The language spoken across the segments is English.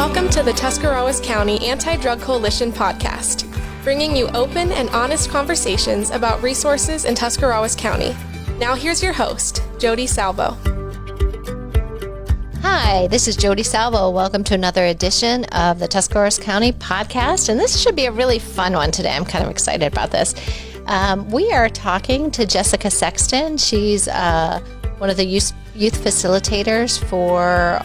Welcome to the Tuscarawas County Anti-Drug Coalition podcast, bringing you open and honest conversations about resources in Tuscarawas County. Now here's your host, Jodi Salvo. Hi, this is Jodi Salvo. Welcome to another edition of the Tuscarawas County podcast, and this should be a really fun one today. I'm kind of excited about this. We are talking to Jessica Sexton. She's one of the youth facilitators for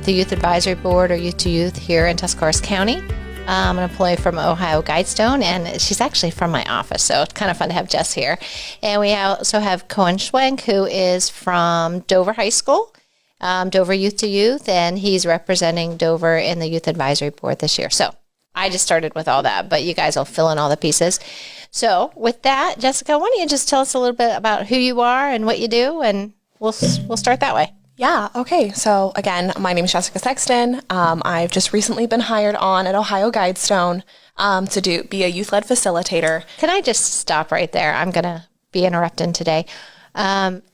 the Youth Advisory Board, or Youth to Youth, here in Tuscarawas County. I'm an employee from OhioGuidestone, and she's actually from my office, so it's kind of fun to have Jess here. And we also have Koen Schwenk, who is from Dover High School, Dover Youth to Youth, and he's representing Dover in the Youth Advisory Board this year. So I just started with all that, but you guys will fill in all the pieces. So with that, Jessica, why don't you just tell us a little bit about who you are and what you do, and we'll start that way. Yeah, okay. So again, my name is Jessica Sexton. I've just recently been hired on at OhioGuidestone to be a youth-led facilitator. Can I just stop right there? I'm going to be interrupting today.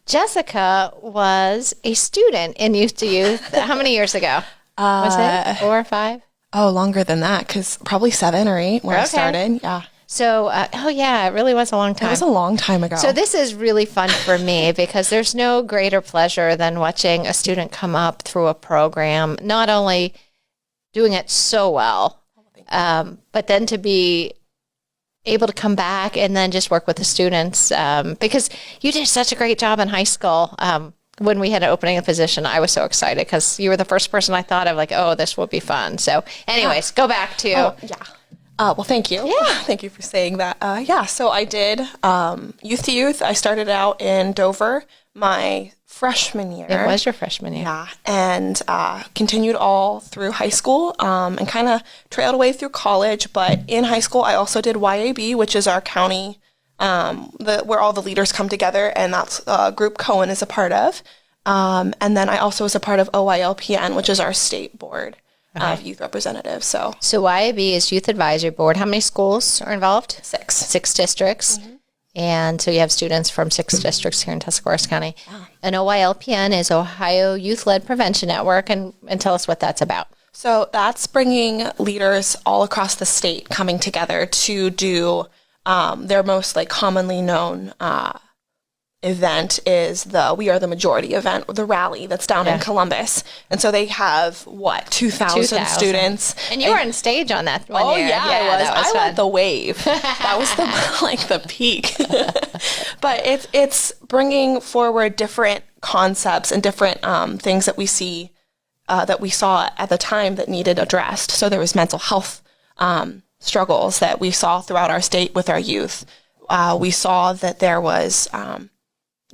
Jessica was a student in Youth to Youth. How many years ago? Was it 4 or 5? Oh, longer than that, because probably 7 or 8 when I started. Yeah. So, it really was a long time. It was a long time ago. So this is really fun for me because there's no greater pleasure than watching a student come up through a program, not only doing it so well, but then to be able to come back and then just work with the students, because you did such a great job in high school. When we had an opening a position, I was so excited because you were the first person I thought of, like, oh, this will be fun. So anyways, go back to... Oh, yeah. Well, thank you. Yeah. Thank you for saying that. So I did Youth to Youth. I started out in Dover my freshman year. It was your freshman year. Yeah, and continued all through high school and kind of trailed away through college. But in high school, I also did YAB, which is our county, where all the leaders come together, and that's a group Cohen is a part of. And then I also was a part of OYLPN, which is our state board of youth representatives. So YAB is Youth Advisory Board. How many schools are involved? 6. 6 districts. Mm-hmm. And so you have students from 6 districts here in Tuscarawas County. Yeah. And OYLPN is Ohio Youth-Led Prevention Network. And tell us what that's about. So that's bringing leaders all across the state coming together to do their most commonly known event is the We Are the Majority event, the rally that's down in Columbus. And so they have, 2,000 students. And you were on stage on that one year. Oh, yeah, I was. I led the wave. That was the peak. But it's bringing forward different concepts and different things that we see, that we saw at the time that needed addressed. So there was mental health struggles that we saw throughout our state with our youth. We saw that there was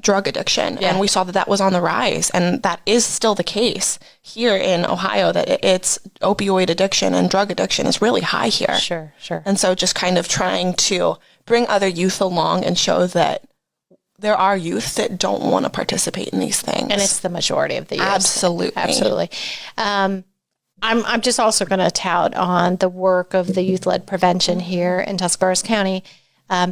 drug addiction, and we saw that was on the rise, and that is still the case here in Ohio, that it's opioid addiction and drug addiction is really high here. Sure. And so just kind of trying to bring other youth along and show that there are youth that don't want to participate in these things. And it's the majority of the youth. Absolutely. I'm just also going to tout on the work of the youth-led prevention here in Tuscarawas County,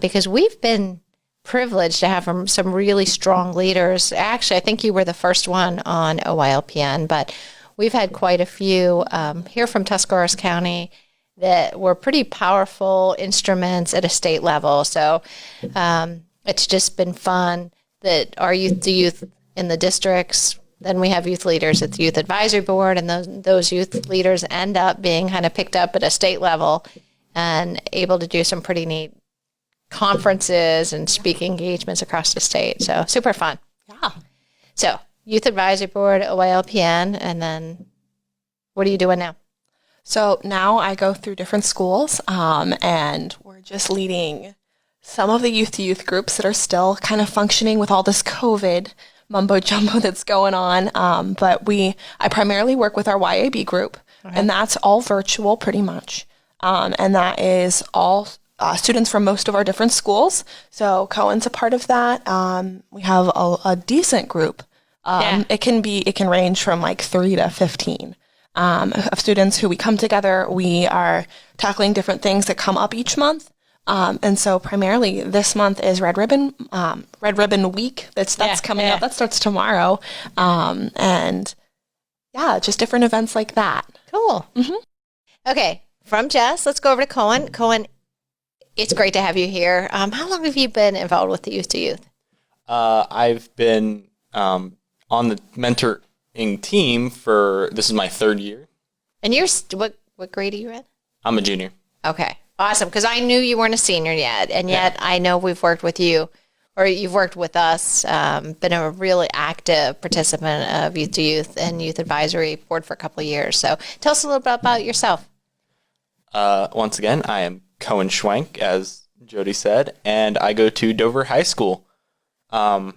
because we've been privileged to have some really strong leaders. Actually, I think you were the first one on OYLPN, but we've had quite a few here from Tuscarawas County that were pretty powerful instruments at a state level. So it's just been fun that our youth to youth in the districts, then we have youth leaders at the Youth Advisory Board, and those youth leaders end up being kind of picked up at a state level and able to do some pretty neat conferences and speaking engagements across the state. So super fun. Yeah. So Youth Advisory Board, OYLPN, and then what are you doing now? So now I go through different schools, and we're just leading some of the youth to youth groups that are still kind of functioning with all this COVID mumbo jumbo that's going on. But I primarily work with our YAB group, and that's all virtual pretty much. And that is all students from most of our different schools. So Cohen's a part of that. We have a decent group. It can range from 3 to 15 of students who we come together. We are tackling different things that come up each month. And so primarily this month is Red Ribbon Week. That's coming up. That starts tomorrow. And just different events like that. Cool. Mm-hmm. Okay, from Jess, let's go over to Koen. Koen, it's great to have you here. How long have you been involved with the Youth to Youth? I've been on the mentoring team this is my 3rd year. And you're, what grade are you in? I'm a junior. Okay, awesome, because I knew you weren't a senior yet, and yet I know we've worked with you, or you've worked with us, been a really active participant of Youth to Youth and Youth Advisory Board for a couple of years. So tell us a little bit about yourself. Once again, I am Koen Schwenk, as Jodi said, and I go to Dover High School. I'm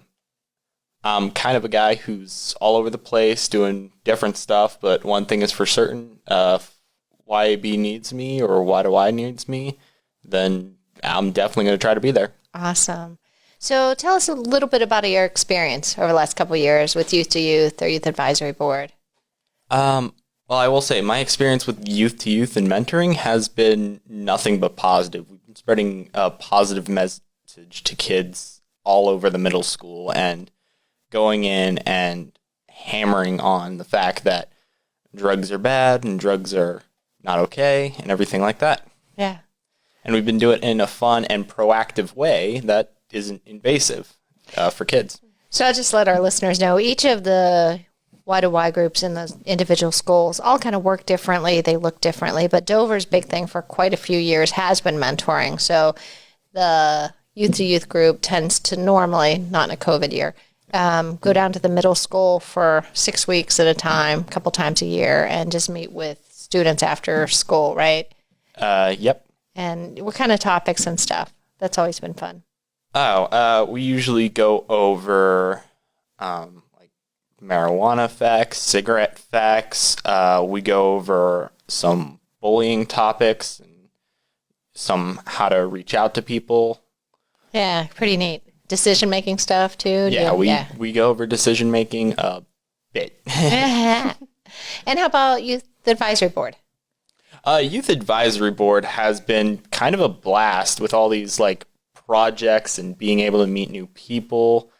kind of a guy who's all over the place doing different stuff, but one thing is for certain, if YAB needs me or Y2Y needs me, then I'm definitely going to try to be there. Awesome. So tell us a little bit about your experience over the last couple of years with Youth to Youth or Youth Advisory Board. Well, I will say my experience with Youth to Youth and mentoring has been nothing but positive. We've been spreading a positive message to kids all over the middle school and going in and hammering on the fact that drugs are bad and drugs are not okay and everything like that. Yeah. And we've been doing it in a fun and proactive way that isn't invasive for kids. So I'll just let our listeners know, each of the Y2Y groups in the individual schools all kind of work differently. They look differently. But Dover's big thing for quite a few years has been mentoring. So the Youth to Youth group tends to normally, not in a COVID year, go down to the middle school for 6 weeks at a time, a couple times a year, and just meet with students after school, right? Yep. And what kind of topics and stuff? That's always been fun. We usually go over like marijuana effects, cigarette effects. We go over some bullying topics and some how to reach out to people. Yeah, pretty neat. Decision-making stuff, too? We go over decision-making a bit. And how about Youth Advisory Board? Youth Advisory Board has been kind of a blast with all these like projects and being able to meet new people.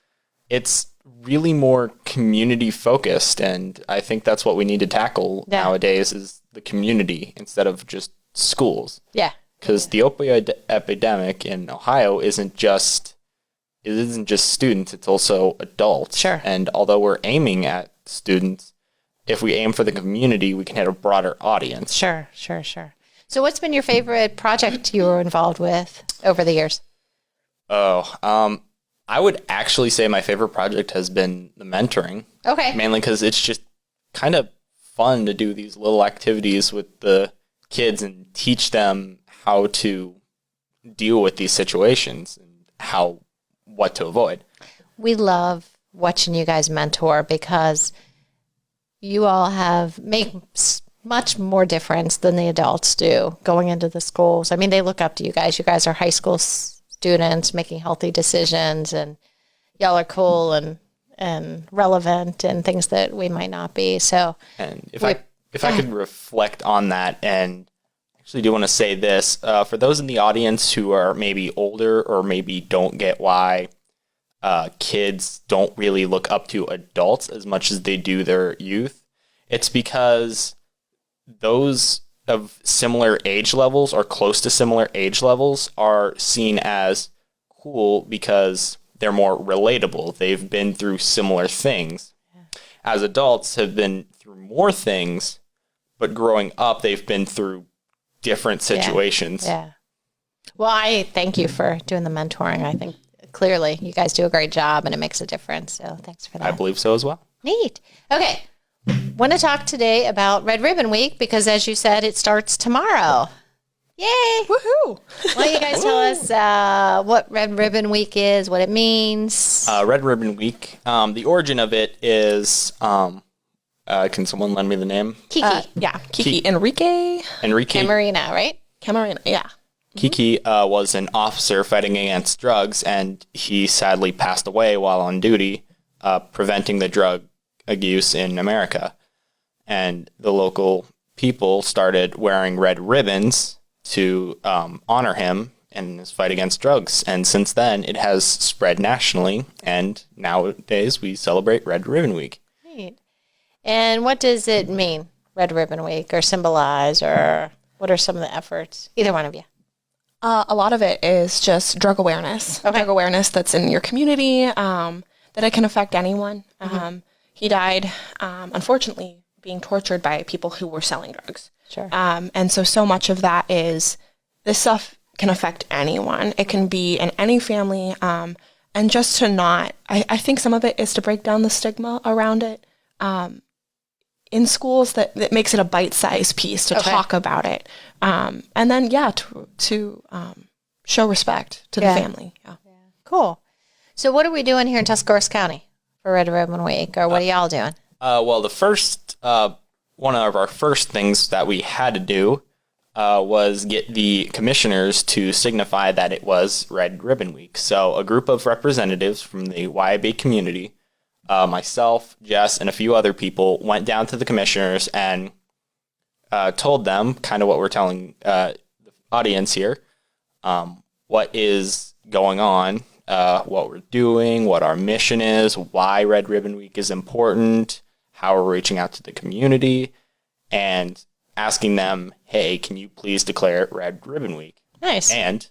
It's really more community focused, and I think that's what we need to tackle nowadays is the community instead of just schools. Yeah. Because the opioid epidemic in Ohio isn't just students, it's also adults. Sure. And although we're aiming at students, if we aim for the community, we can hit a broader audience. Sure. So what's been your favorite project you were involved with over the years? I would actually say my favorite project has been the mentoring. Okay. Mainly because it's just kind of fun to do these little activities with the kids and teach them how to deal with these situations and what to avoid. We love watching you guys mentor because you all make much more difference than the adults do going into the schools. I mean, they look up to you guys. You guys are high school students making healthy decisions, and y'all are cool and relevant and things that we might not be. So, and if I could reflect on that, and actually do want to say this, for those in the audience who are maybe older or maybe don't get why kids don't really look up to adults as much as they do their youth, it's because those of similar age levels or close to similar age levels are seen as cool because they're more relatable. They've been through similar things. Yeah. As adults have been through more things, but growing up, they've been through different situations. Yeah. Well, I thank you for doing the mentoring. I think clearly you guys do a great job and it makes a difference. So thanks for that. I believe so as well. Neat. Okay. Want to talk today about Red Ribbon Week because, as you said, it starts tomorrow. Yay! Woohoo! Why don't you guys tell us what Red Ribbon Week is, what it means? Red Ribbon Week, the origin of it is, can someone lend me the name? Kiki. Kiki. Enrique. Camarina, right? Camarina, yeah. Kiki was an officer fighting against drugs, and he sadly passed away while on duty, preventing the drug use in America. And the local people started wearing red ribbons to honor him in his fight against drugs. And since then, it has spread nationally, and nowadays we celebrate Red Ribbon Week. Right. And what does it mean? Red Ribbon Week or symbolize, or what are some of the efforts? Either one of you. A lot of it is just drug awareness. Okay. Drug awareness that's in your community, that it can affect anyone. He died, unfortunately, being tortured by people who were selling drugs. Sure. And so much of that is this stuff can affect anyone. It can be in any family. And just to not, I think some of it is to break down the stigma around it. In schools, that makes it a bite-sized piece to talk about it. And then, to show respect to the family. Yeah. Cool. So what are we doing here in Tuscarawas County for Red Ribbon Week, or what are y'all doing? Well, the first, one of our first things that we had to do was get the commissioners to signify that it was Red Ribbon Week. So a group of representatives from the YAB community, myself, Jess, and a few other people went down to the commissioners and told them kind of what we're telling the audience here, what is going on, what we're doing, what our mission is, why Red Ribbon Week is important, how we're reaching out to the community, and asking them, hey, can you please declare it Red Ribbon Week? Nice. And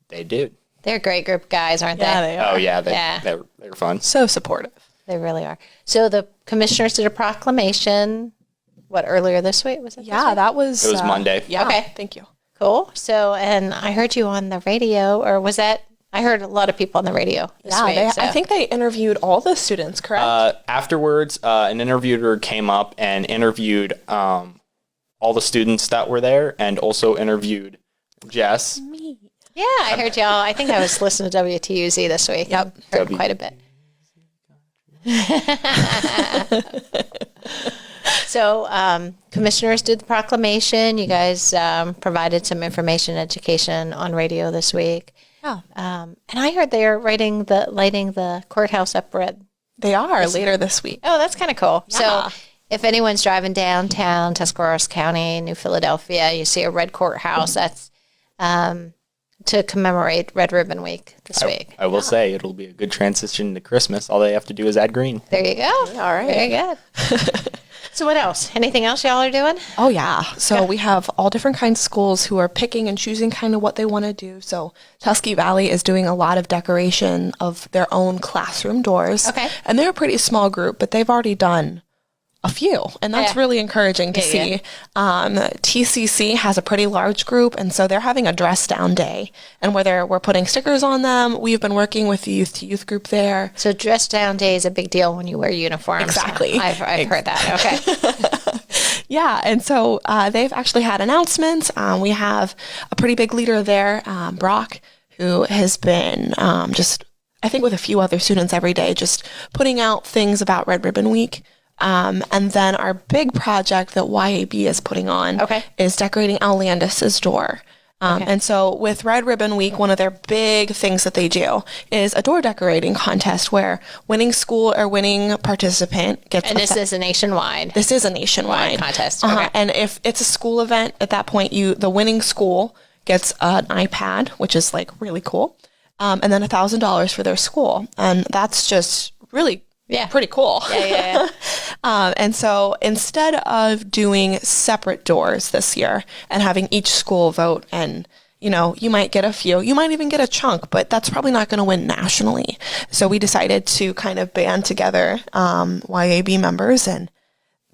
they did. They're a great group of guys, aren't they? They are. Oh, yeah. They're fun. So supportive. They really are. So the commissioners did a proclamation, earlier this week? Was it this Yeah, week? that was... It was Monday. Yeah. Okay. Thank you. Cool. So, and I heard you on the radio, or was that... I heard a lot of people on the radio this week. I think they interviewed all the students, correct? Afterwards, an interviewer came up and interviewed all the students that were there, and also interviewed Jess. Yeah, I heard y'all. I think I was listening to WTUZ this week. Yep. Heard quite a bit. So, commissioners did the proclamation. You guys provided some information, education on radio this week. Yeah. And I heard they are lighting the courthouse up red. They are later this week. Oh, that's kind of cool. Yeah. So if anyone's driving downtown Tuscarawas County, New Philadelphia, you see a red courthouse, that's to commemorate Red Ribbon Week this week. I will say it'll be a good transition to Christmas. All they have to do is add green. There you go. All right. Very good. So what else? Anything else y'all are doing? Oh, yeah. So we have all different kinds of schools who are picking and choosing kind of what they want to do. So Tusky Valley is doing a lot of decoration of their own classroom doors. Okay. And they're a pretty small group, but they've already done a few. And that's really encouraging to see. TCC has a pretty large group, and so they're having a dress down day. And whether we're putting stickers on them, we've been working with the youth group there. So dress down day is a big deal when you wear uniforms. Exactly. I've heard that. Okay. Yeah, and so they've actually had announcements. We have a pretty big leader there, Brock, who has been just, I think with a few other students every day, just putting out things about Red Ribbon Week. And then our big project that YAB is putting on is decorating Al Landis's door. And so with Red Ribbon Week, one of their big things that they do is a door decorating contest where winning school or winning participant gets... And this is a nationwide. This is a nationwide contest. Okay. And if it's a school event, at that point, the winning school gets an iPad, which is like really cool, and then $1,000 for their school. And that's just really pretty cool. Yeah. And so instead of doing separate doors this year and having each school vote, and you might get a few, you might even get a chunk, but that's probably not going to win nationally. So we decided to kind of band together YAB members, and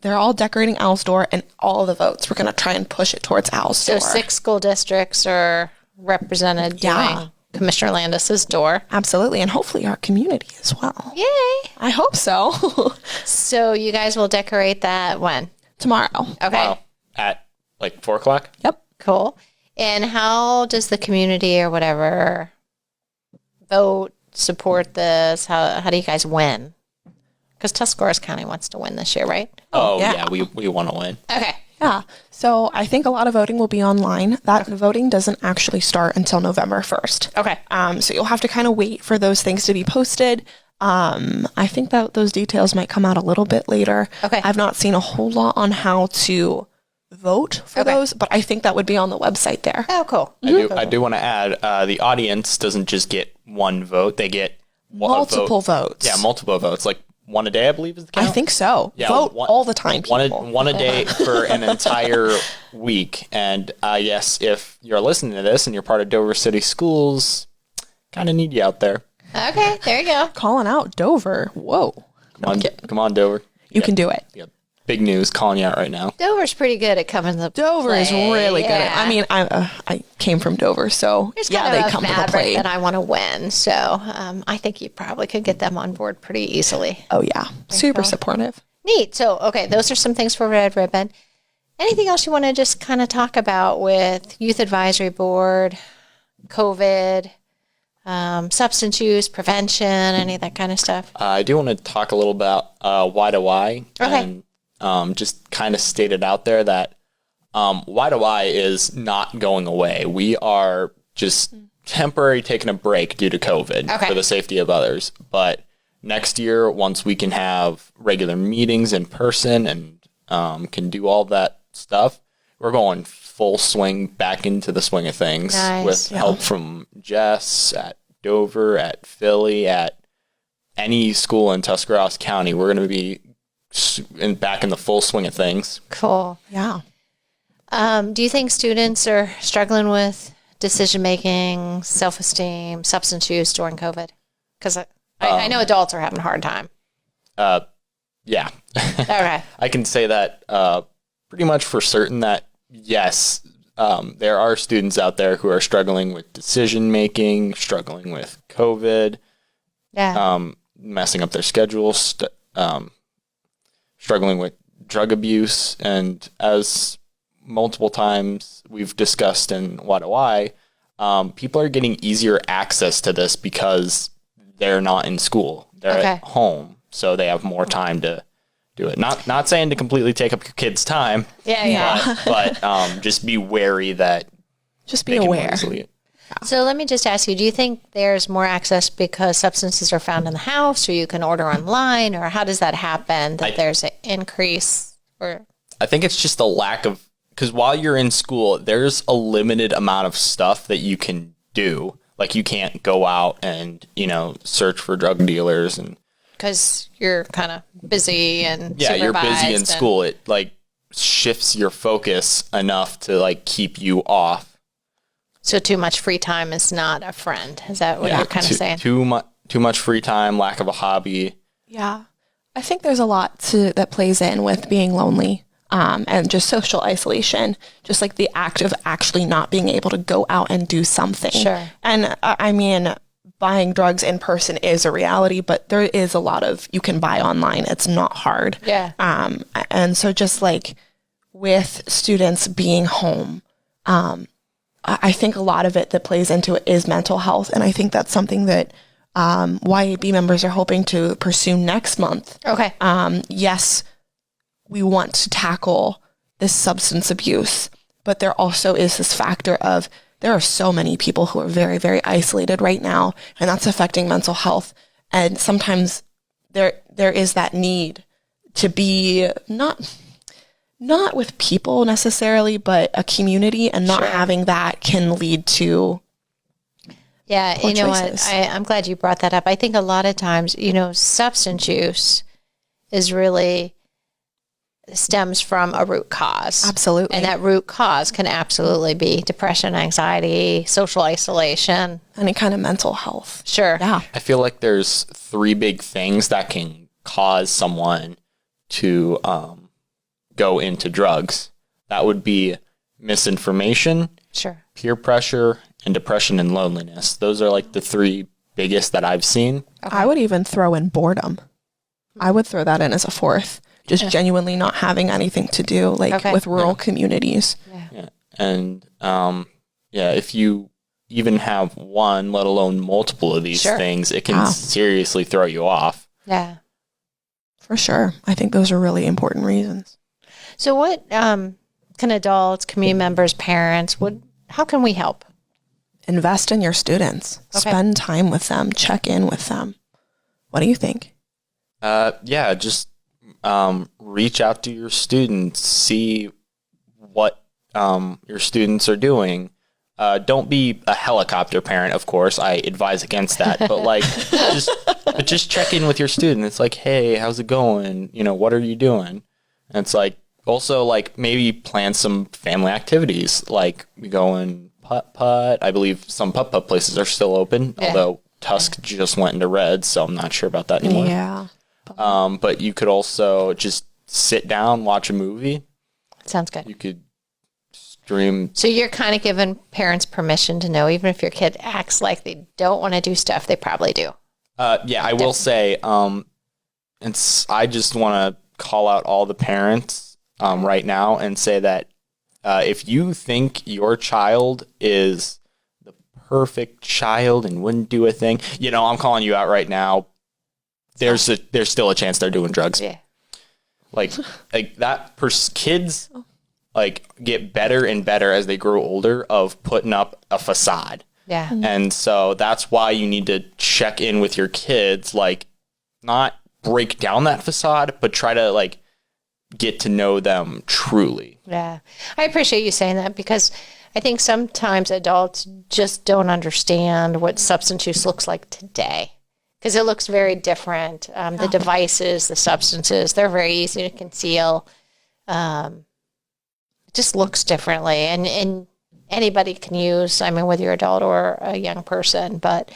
they're all decorating Al's door, and all the votes, we're going to try and push it towards Al's door. So 6 school districts are represented doing Commissioner Landis's door. Absolutely, and hopefully our community as well. Yay! I hope so. So you guys will decorate that when? Tomorrow. Okay. Wow. At like 4:00? Yep. Cool. And how does the community or whatever vote, support this? How do you guys win? Because Tuscarawas County wants to win this year, right? Oh, yeah. yeah, we want to win. Okay. Yeah. So I think a lot of voting will be online. That voting doesn't actually start until November 1st. Okay. So you'll have to kind of wait for those things to be posted. I think that those details might come out a little bit later. Okay. I've not seen a whole lot on how to vote for those, but I think that would be on the website there. Oh, cool. I do want to add, the audience doesn't just get one vote. They get Multiple votes. Yeah, multiple votes. Like one a day, I believe is the count. I think so. Yeah, Vote all the time, people. One a day for an entire week. And yes, if you're listening to this and you're part of Dover City Schools, kind of need you out there. Okay, there you go. Calling out Dover. Whoa. Come on, Dover. You can do it. Yeah. Big news calling you out right now. Dover's pretty good at coming to the Dover play. is really good. Yeah. I mean, I came from Dover, so There's they kind of a come to the maverick plate. that I want to win, so I think you probably could get them on board pretty easily. Oh yeah, super supportive. Neat. So, okay, those are some things for Red Ribbon. Anything else you want to just kind of talk about with Youth Advisory Board, COVID, substance use, prevention, any of that kind of stuff? I do want to talk a little about Y2Y. Okay. And just kind of state it out there that Y2Y is not going away. We are just temporarily taking a break due to COVID for the safety of others. But next year, once we can have regular meetings in person and can do all that stuff, we're going full swing back into the swing of things with help from Jess at Dover, at Philly, at any school in Tuscarawas County. We're going to be back in the full swing of things. Cool. Yeah. Do you think students are struggling with decision-making, self-esteem, substance use during COVID? Because I know adults are having a hard time. Yeah. Okay. I can say that pretty much for certain that, yes, there are students out there who are struggling with decision-making, struggling with COVID, messing up their schedules, struggling with drug abuse. And as multiple times we've discussed in Y2Y, people are getting easier access to this because they're not in school. They're at home, so they have more time to do it. Not saying to completely take up your kids' time. But just be wary that. Just be aware. So let me just ask you, do you think there's more access because substances are found in the house, or you can order online, or how does that happen, that there's an increase? Or I think it's just a lack of, because while you're in school, there's a limited amount of stuff that you can do. Like you can't go out and, search for drug dealers and. Because you're kind of busy and you're busy in school. It shifts your focus enough to keep you off. So too much free time is not a friend. Is that what you're kind of saying? Too much free time, lack of a hobby. Yeah. I think there's a lot that plays in with being lonely and just social isolation, just like the act of actually not being able to go out and do something. Sure. And I mean, buying drugs in person is a reality, but there is a lot of, you can buy online. It's not hard. Yeah. And so just with students being home, I think a lot of it that plays into it is mental health. And I think that's something that YAB members are hoping to pursue next month. Okay. Yes, we want to tackle this substance abuse, but there also is this factor of there are so many people who are very, very isolated right now, and that's affecting mental health. And sometimes there is that need to be not with people necessarily, but a community, and not having that can lead to poor choices. What? I'm glad you brought that up. I think a lot of times, substance use is really stems from a root cause. Absolutely. And that root cause can absolutely be depression, anxiety, social isolation. Any kind of mental health. Sure. Yeah. I feel like there's 3 big things that can cause someone to go into drugs. That would be misinformation, peer pressure, and depression and loneliness. Those are the 3 biggest that I've seen. Okay. I would even throw in boredom. I would throw that in as a 4th. Just genuinely not having anything to do, with rural communities. Yeah. And, if you even have one, let alone multiple of these things, it can seriously throw you off. Yeah. For sure. I think those are really important reasons. So what can adults, community members, parents, how can we help? Invest in your students. Okay. Spend time with them. Check in with them. What do you think? Just reach out to your students. See what your students are doing. Don't be a helicopter parent, of course. I advise against that. But like, just check in with your student. It's like, hey, how's it going? What are you doing? And it's like, also like maybe plan some family activities. Like we go in putt-putt. I believe some putt-putt places are still open, although Tusk just went into red, so I'm not sure about that anymore. Yeah. But you could also just sit down, watch a movie. Sounds good. You could stream. So you're kind of giving parents permission to know, even if your kid acts like they don't want to do stuff, they probably do. Yeah, I will say, I just want to call out all the parents right now and say that if you think your child is the perfect child and wouldn't do a thing, I'm calling you out right now. There's still a chance they're doing drugs. Yeah. Like that kids get better and better as they grow older of putting up a facade. Yeah. And so that's why you need to check in with your kids, like not break down that facade, but try to get to know them truly. Yeah. I appreciate you saying that, because I think sometimes adults just don't understand what substance use looks like today, because it looks very different. The devices, the substances, they're very easy to conceal. It just looks differently. And anybody can use, whether you're adult or a young person, but,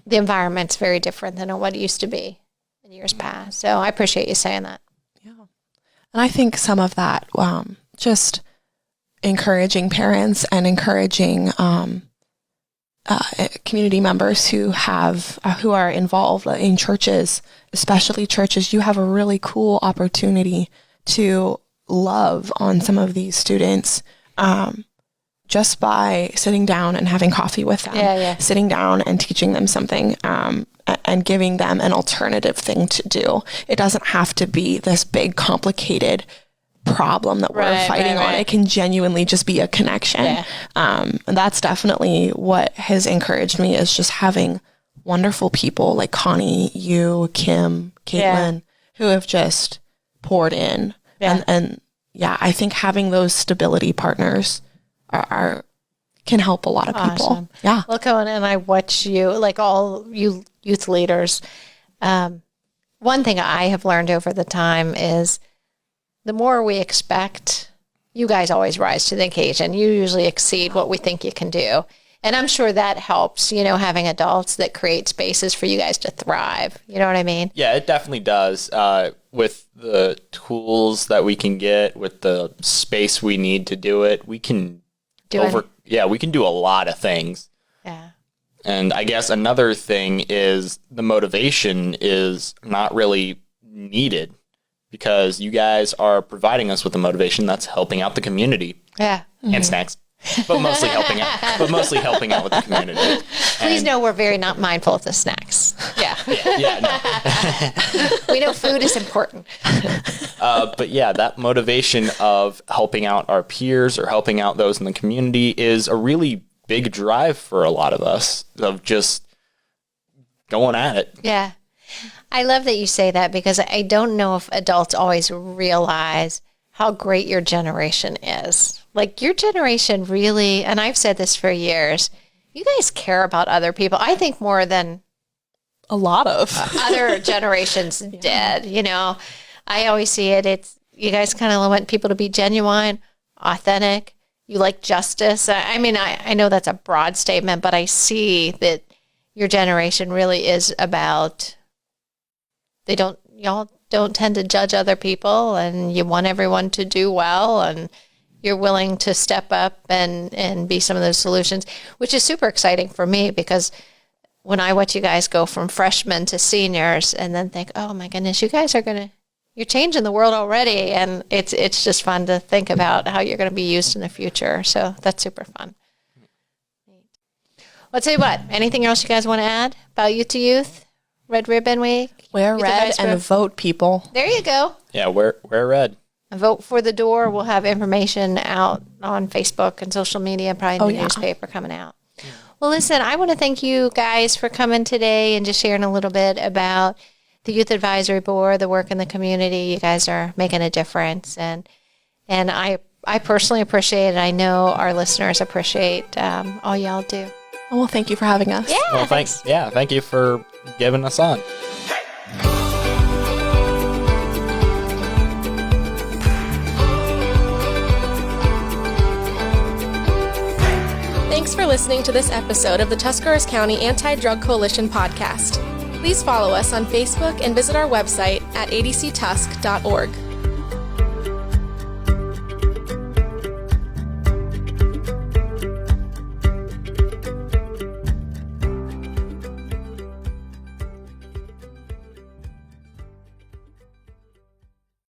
the environment's very different than what it used to be in years past. So I appreciate you saying that. Yeah. And I think some of that, just encouraging parents and encouraging community members who are involved in churches, especially churches, you have a really cool opportunity to love on some of these students just by sitting down and having coffee with them, sitting down and teaching them something and giving them an alternative thing to do. It doesn't have to be this big, complicated problem that we're fighting on. It can genuinely just be a connection. Yeah. And that's definitely what has encouraged me, is just having wonderful people like Connie, you, Kim, Caitlin, who have just poured in. Yeah. And I think having those stability partners can help a lot of people. Awesome. Yeah. Well, Koen and I watch you, like all you youth leaders. One thing I have learned over the time is the more we expect, you guys always rise to the occasion. You usually exceed what we think you can do. And I'm sure that helps, having adults that create spaces for you guys to thrive. You know what I mean? Yeah, it definitely does. With the tools that we can get, with the space we need to do it, we can we can do a lot of things. Yeah. And I guess another thing is the motivation is not really needed, because you guys are providing us with the motivation that's helping out the community. Yeah. And snacks. But mostly helping out with the community. Please know we're very not mindful of the snacks. Yeah. No. We know food is important. But that motivation of helping out our peers or helping out those in the community is a really big drive for a lot of us, of just going at it. Yeah. I love that you say that, because I don't know if adults always realize how great your generation is. Like, your generation really, and I've said this for years, you guys care about other people. I think more than a lot of other generations did. I always see it. It's, you guys kind of want people to be genuine, authentic. You like justice. I know that's a broad statement, but I see that your generation really is about, y'all don't tend to judge other people, and you want everyone to do well, and you're willing to step up and be some of those solutions, which is super exciting for me, because when I watch you guys go from freshmen to seniors and then think, oh my goodness, you guys you're changing the world already. And it's just fun to think about how you're going to be used in the future. So that's super fun. Well, I'll tell you what, anything else you guys want to add about Youth to Youth? Red Ribbon Week? Wear red and vote, people. There you go. Yeah, wear red. Vote for the door. We'll have information out on Facebook and social media, probably in the newspaper coming out. Well, listen, I want to thank you guys for coming today and just sharing a little bit about the Youth Advisory Board, the work in the community. You guys are making a difference. And I I personally appreciate it. I know our listeners appreciate all y'all do. Oh, well, thank you for having us. Yeah. Well, thanks. Yeah, thank you for giving us on. Thanks for listening to this episode of the Tuscarawas County Anti-Drug Coalition podcast. Please follow us on Facebook and visit our website at adctusk.org.